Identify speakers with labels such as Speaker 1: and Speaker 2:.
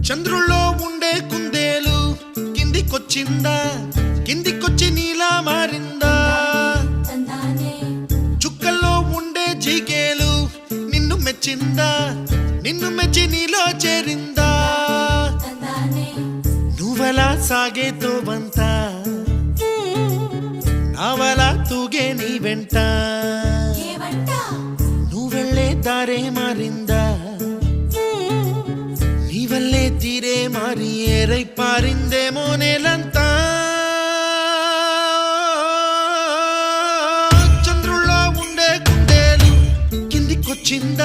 Speaker 1: చంద్రుల్లో ఉండే కుందేలు కిందికొచ్చిందా, కిందికొచ్చి నీలా మారిందా? చుక్కల్లో ఉండే జీకేలు నిన్ను మెచ్చిందా, నిన్ను మెచ్చి నీలో చేరిందా? నువ్వలా సాగే తోవంత నావలా తూగే నీ వెంట, నువ్వెళ్ళే దారే మారిందా, నీవల్లే తీరే మారి ఏరై పారిందేమో నేలంతా. చంద్రుల్లో ఉండే కుందేలు కిందికొచ్చిందా,